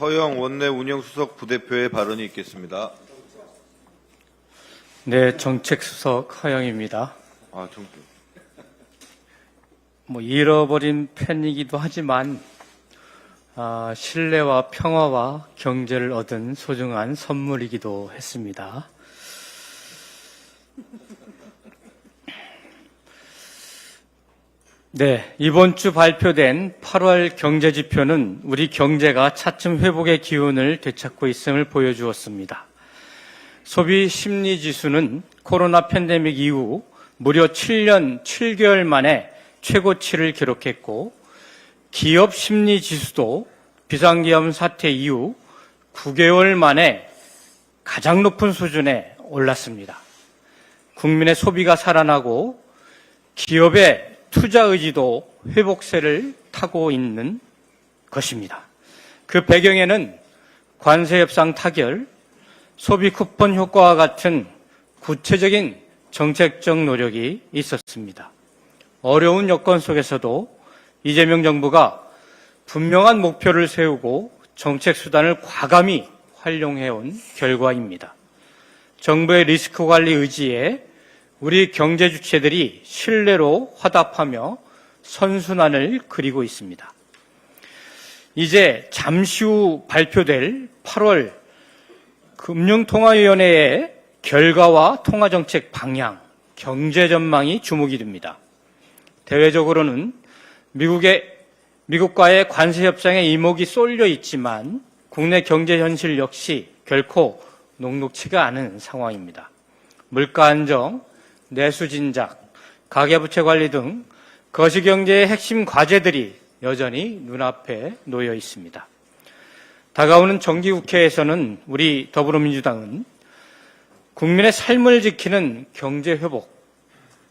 허영 원내 운영수석 부대표의 발언이 있겠습니다. 네, 정책수석 허영입니다. 잃어버린 펜이기도 하지만 신뢰와 평화와 경제를 얻은 소중한 선물이기도 했습니다. 네, 이번 주 발표된 8월 경제지표는 우리 경제가 차츰 회복의 기운을 되찾고 있음을 보여주었습니다. 소비 심리 지수는 코로나 팬데믹 이후 무려 7년 7개월 만에 최고치를 기록했고, 기업 심리 지수도 비상계엄 사태 이후 9개월 만에 가장 높은 수준에 올랐습니다. 국민의 소비가 살아나고 기업의 투자 의지도 회복세를 타고 있는 것입니다. 그 배경에는 관세 협상 타결, 소비 쿠폰 효과와 같은 구체적인 정책적 노력이 있었습니다. 어려운 여건 속에서도 이재명 정부가 분명한 목표를 세우고 정책 수단을 과감히 활용해온 결과입니다. 정부의 리스크 관리 의지에 우리 경제 주체들이 신뢰로 화답하며 선순환을 그리고 있습니다. 이제 잠시 후 발표될 8월 금융통화위원회의 결과와 통화정책 방향, 경제 전망이 주목이 됩니다. 대외적으로는 미국과의 관세 협상에 이목이 쏠려 있지만 국내 경제 현실 역시 결코 녹록치가 않은 상황입니다. 물가 안정, 내수 진작, 가계부채 관리 등 거시경제의 핵심 과제들이 여전히 눈앞에 놓여 있습니다. 다가오는 정기국회에서는 우리 더불어민주당은 국민의 삶을 지키는 경제 회복,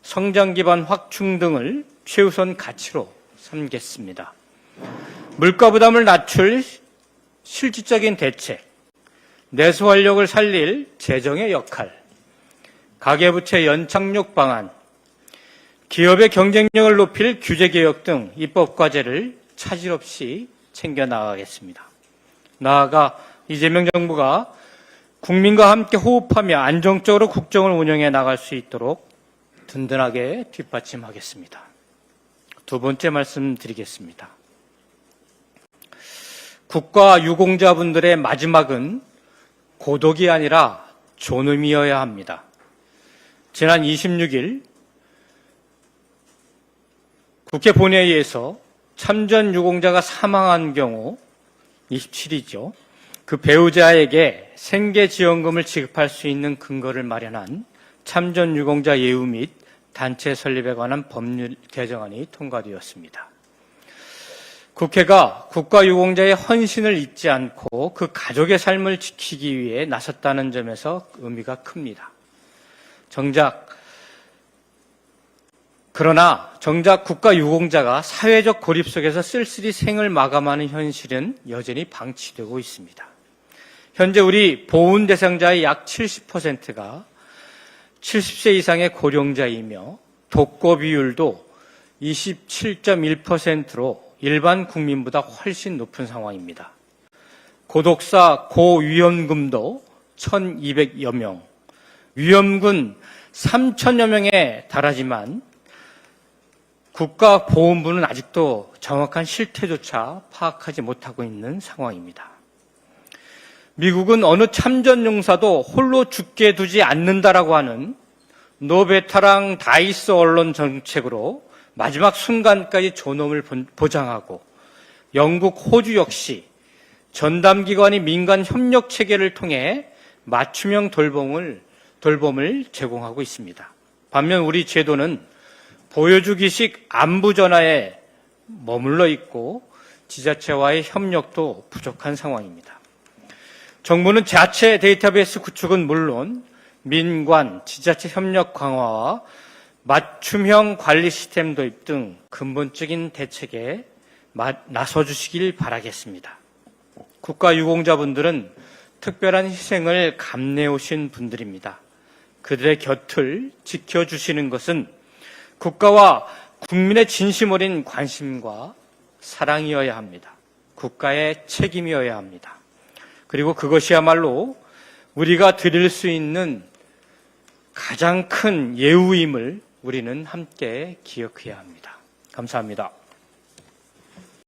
성장 기반 확충 등을 최우선 가치로 삼겠습니다. 물가 부담을 낮출 실질적인 대책, 내수 활력을 살릴 재정의 역할, 가계부채 연착륙 방안, 기업의 경쟁력을 높일 규제개혁 등 입법과제를 차질 없이 챙겨나가겠습니다. 나아가 이재명 정부가 국민과 함께 호흡하며 안정적으로 국정을 운영해 나갈 수 있도록 든든하게 뒷받침하겠습니다. 두 번째 말씀드리겠습니다. 국가 유공자분들의 마지막은 고독이 아니라 존엄이어야 합니다. 지난 26일 국회 본회의에서 참전 유공자가 사망한 경우 27이죠. 그 배우자에게 생계지원금을 지급할 수 있는 근거를 마련한 참전 유공자 예우 및 단체 설립에 관한 법률 개정안이 통과되었습니다. 국회가 국가 유공자의 헌신을 잊지 않고 그 가족의 삶을 지키기 위해 나섰다는 점에서 의미가 큽니다. 그러나 정작 국가 유공자가 사회적 고립 속에서 쓸쓸히 생을 마감하는 현실은 여전히 방치되고 있습니다. 현재 우리 보훈 대상자의 약 70%가 70세 이상의 고령자이며 독거 비율도 27.1%로 일반 국민보다 훨씬 높은 상황입니다. 고독사 고위험금도 1,200여 명, 위험군 3,000여 명에 달하지만 국가보훈부는 아직도 정확한 실태조차 파악하지 못하고 있는 상황입니다. 미국은 어느 참전용사도 홀로 죽게 두지 않는다라고 하는 노베타랑 다이스 언론 정책으로 마지막 순간까지 존엄을 보장하고, 영국, 호주 역시 전담기관이 민간 협력 체계를 통해 맞춤형 돌봄을 제공하고 있습니다. 반면 우리 제도는 보여주기식 안부 전화에 머물러 있고 지자체와의 협력도 부족한 상황입니다. 정부는 자체 데이터베이스 구축은 물론 민관, 지자체 협력 강화와 맞춤형 관리 시스템 도입 등 근본적인 대책에 나서주시길 바라겠습니다. 국가 유공자분들은 특별한 희생을 감내오신 분들입니다. 그들의 곁을 지켜주시는 것은 국가와 국민의 진심 어린 관심과 사랑이어야 합니다. 국가의 책임이어야 합니다. 그리고 그것이야말로 우리가 드릴 수 있는 가장 큰 예우임을 우리는 함께 기억해야 합니다. 감사합니다.